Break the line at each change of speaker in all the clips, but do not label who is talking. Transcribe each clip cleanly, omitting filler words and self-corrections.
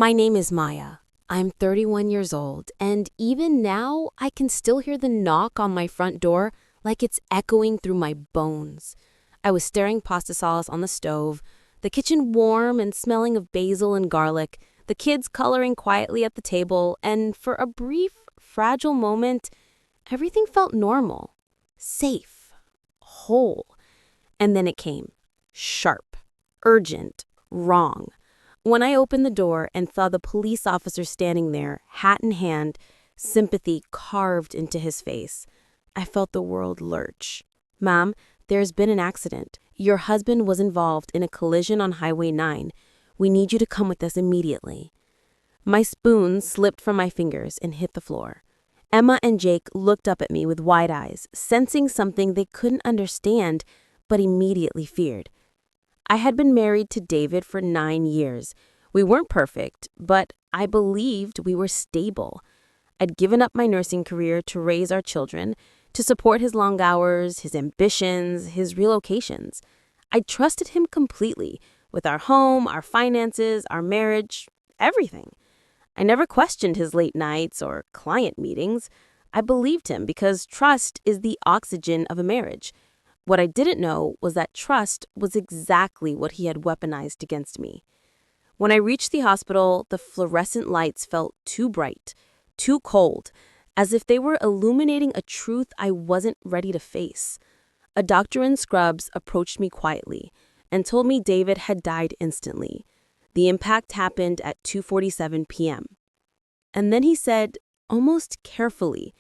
My name is Maya. I'm 31 years old, and even now, I can still hear the knock on my front door like it's echoing through my bones. I was stirring pasta sauce on the stove, the kitchen warm and smelling of basil and garlic, the kids coloring quietly at the table, and for a brief, fragile moment, everything felt normal, safe, whole. And then it came. Sharp, urgent, wrong. When I opened the door and saw the police officer standing there, hat in hand, sympathy carved into his face, I felt the world lurch. "Ma'am, there's been an accident. Your husband was involved in a collision on Highway 9. We need you to come with us immediately." My spoon slipped from my fingers and hit the floor. Emma and Jake looked up at me with wide eyes, sensing something they couldn't understand, but immediately feared. I had been married to David for 9 years. We weren't perfect, but I believed we were stable. I'd given up my nursing career to raise our children, to support his long hours, his ambitions, his relocations. I trusted him completely, with our home, our finances, our marriage, everything. I never questioned his late nights or client meetings. I believed him because trust is the oxygen of a marriage. What I didn't know was that trust was exactly what he had weaponized against me. When I reached the hospital, the fluorescent lights felt too bright, too cold, as if they were illuminating a truth I wasn't ready to face. A doctor in scrubs approached me quietly and told me David had died instantly. The impact happened at 2:47 p.m. And then he said, almost carefully,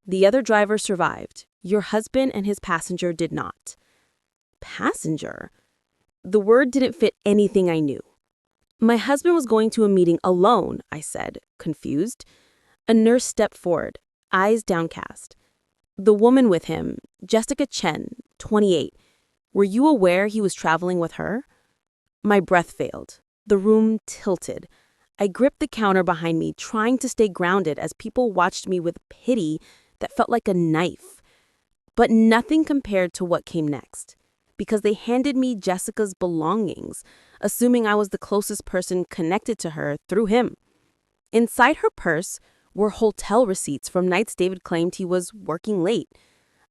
"The other driver survived. Your husband and his passenger did not." Passenger? The word didn't fit anything I knew. "My husband was going to a meeting alone," I said, confused. A nurse stepped forward, eyes downcast. "The woman with him, Jessica Chen, 28. Were you aware he was traveling with her?" My breath failed. The room tilted. I gripped the counter behind me, trying to stay grounded as people watched me with pity that felt like a knife. But nothing compared to what came next, because they handed me Jessica's belongings, assuming I was the closest person connected to her through him. Inside her purse were hotel receipts from nights David claimed he was working late,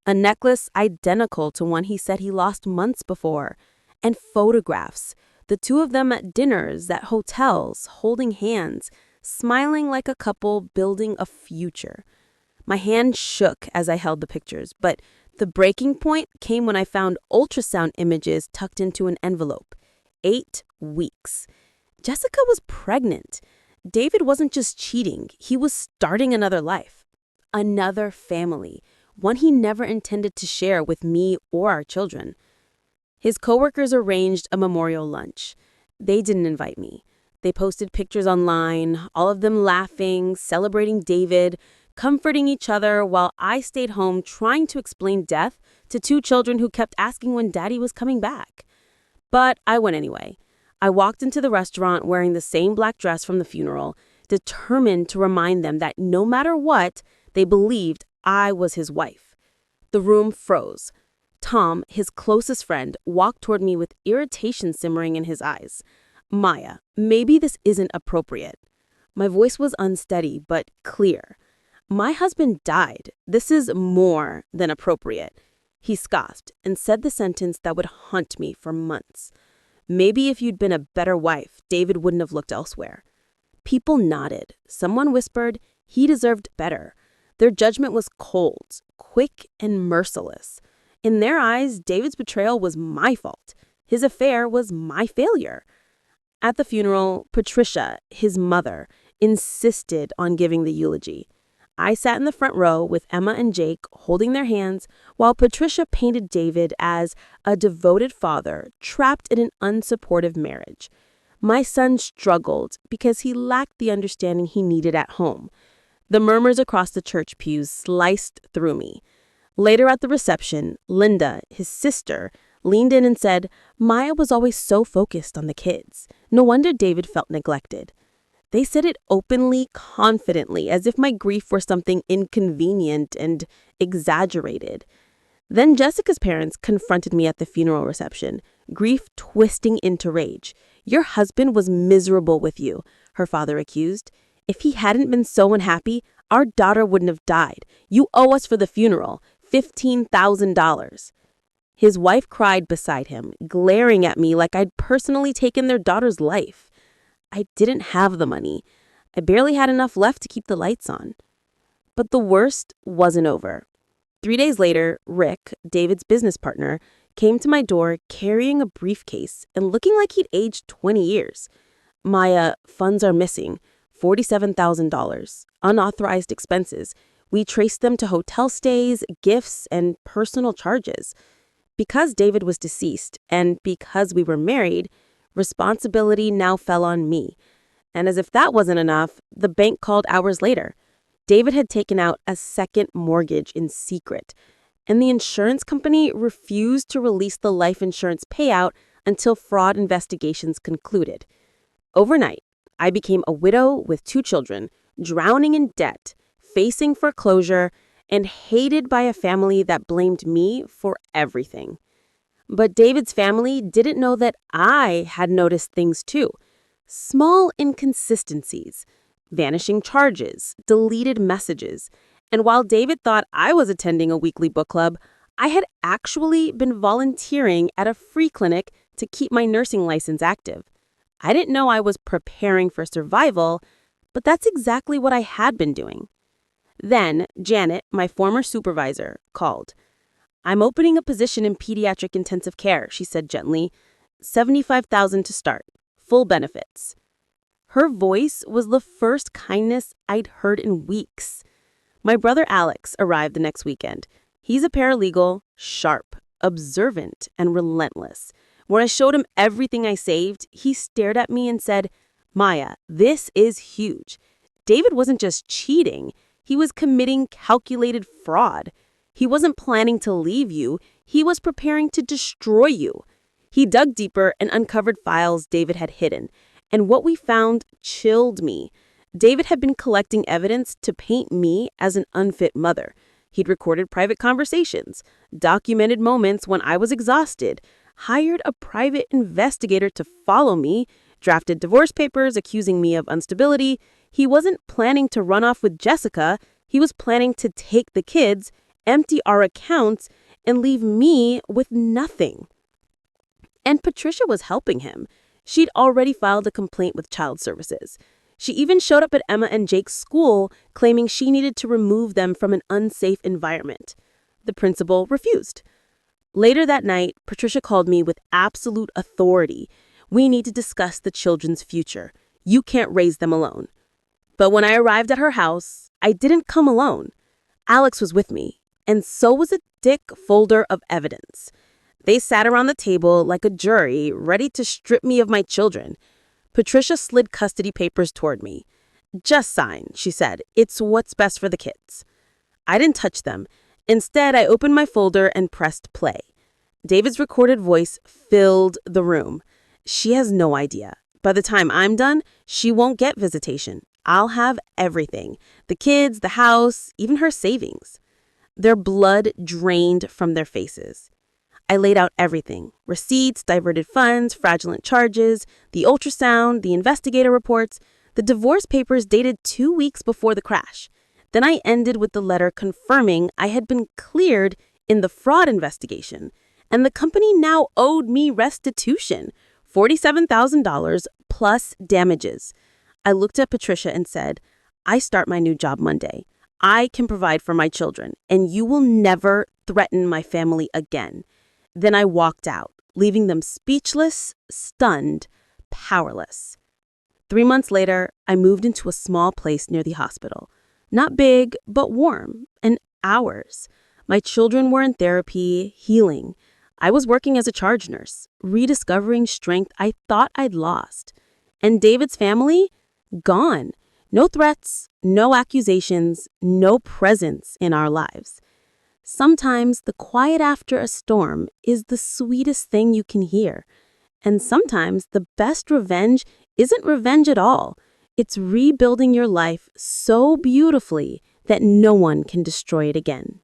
a necklace identical to one he said he lost months before, and photographs, the two of them at dinners, at hotels, holding hands, smiling like a couple building a future. My hand shook as I held the pictures, but the breaking point came when I found ultrasound images tucked into an envelope. 8 weeks. Jessica was pregnant. David wasn't just cheating, he was starting another life. Another family, one he never intended to share with me or our children. His coworkers arranged a memorial lunch. They didn't invite me. They posted pictures online, all of them laughing, celebrating David, comforting each other while I stayed home trying to explain death to 2 children who kept asking when Daddy was coming back. But I went anyway. I walked into the restaurant wearing the same black dress from the funeral, determined to remind them that no matter what, they believed I was his wife. The room froze. Tom, his closest friend, walked toward me with irritation simmering in his eyes. "Maya, maybe this isn't appropriate." My voice was unsteady but clear. "My husband died. This is more than appropriate." He scoffed and said the sentence that would haunt me for months. "Maybe if you'd been a better wife, David wouldn't have looked elsewhere." People nodded. Someone whispered he deserved better. Their judgment was cold, quick, and merciless. In their eyes, David's betrayal was my fault. His affair was my failure. At the funeral, Patricia, his mother, insisted on giving the eulogy. I sat in the front row with Emma and Jake holding their hands while Patricia painted David as a devoted father trapped in an unsupportive marriage. My son struggled because he lacked the understanding he needed at home. The murmurs across the church pews sliced through me. Later at the reception, Linda, his sister, leaned in and said, "Maya was always so focused on the kids. No wonder David felt neglected." They said it openly, confidently, as if my grief were something inconvenient and exaggerated. Then Jessica's parents confronted me at the funeral reception, grief twisting into rage. "Your husband was miserable with you.
her father accused. "If he hadn't been so unhappy, our daughter wouldn't have died. You owe us for the funeral, $15,000. His wife cried beside him, glaring at me like I'd personally taken their daughter's life. I didn't have the money. I barely had enough left to keep the lights on. But the worst wasn't over. 3 days later, Rick, David's business partner, came to my door carrying a briefcase and looking like he'd aged 20 years. "Maya, funds are missing. $47,000. Unauthorized expenses. We traced them to hotel stays, gifts, and personal charges." Because David was deceased and because we were married, responsibility now fell on me. And as if that wasn't enough, the bank called hours later. David had taken out a second mortgage in secret, and the insurance company refused to release the life insurance payout until fraud investigations concluded. Overnight, I became a widow with 2 children, drowning in debt, facing foreclosure, and hated by a family that blamed me for everything. But David's family didn't know that I had noticed things too. Small inconsistencies, vanishing charges, deleted messages. And while David thought I was attending a weekly book club, I had actually been volunteering at a free clinic to keep my nursing license active. I didn't know I was preparing for survival, but that's exactly what I had been doing. Then, Janet, my former supervisor, called. "I'm opening a position in pediatric intensive care," she said gently. $75,000 to start. Full benefits. Her voice was the first kindness I'd heard in weeks. My brother Alex arrived the next weekend. He's a paralegal, sharp, observant, and relentless. When I showed him everything I saved, he stared at me and said, "Maya, this is huge. David wasn't just cheating. He was committing calculated fraud. He wasn't planning to leave you. He was preparing to destroy you." He dug deeper and uncovered files David had hidden. And what we found chilled me. David had been collecting evidence to paint me as an unfit mother. He'd recorded private conversations, documented moments when I was exhausted, hired a private investigator to follow me, drafted divorce papers accusing me of instability. He wasn't planning to run off with Jessica. He was planning to take the kids, empty our accounts, and leave me with nothing. And Patricia was helping him. She'd already filed a complaint with child services. She even showed up at Emma and Jake's school, claiming she needed to remove them from an unsafe environment. The principal refused. Later that night, Patricia called me with absolute authority. "We need to discuss the children's future. You can't raise them alone." But when I arrived at her house, I didn't come alone. Alex was with me, and so was a thick folder of evidence. They sat around the table like a jury, ready to strip me of my children. Patricia slid custody papers toward me. "Just sign," she said. "It's what's best for the kids." I didn't touch them. Instead, I opened my folder and pressed play. David's recorded voice filled the room. "She has no idea. By the time I'm done, she won't get visitation. I'll have everything. The kids, the house, even her savings." Their blood drained from their faces. I laid out everything: receipts, diverted funds, fraudulent charges, the ultrasound, the investigator reports, the divorce papers dated 2 weeks before the crash. Then I ended with the letter confirming I had been cleared in the fraud investigation, and the company now owed me restitution, $47,000 plus damages. I looked at Patricia and said, "I start my new job Monday. I can provide for my children, and you will never threaten my family again." Then I walked out, leaving them speechless, stunned, powerless. 3 months later, I moved into a small place near the hospital. Not big, but warm, and ours. My children were in therapy, healing. I was working as a charge nurse, rediscovering strength I thought I'd lost. And David's family? Gone. No threats, no accusations, no presence in our lives. Sometimes the quiet after a storm is the sweetest thing you can hear. And sometimes the best revenge isn't revenge at all. It's rebuilding your life so beautifully that no one can destroy it again.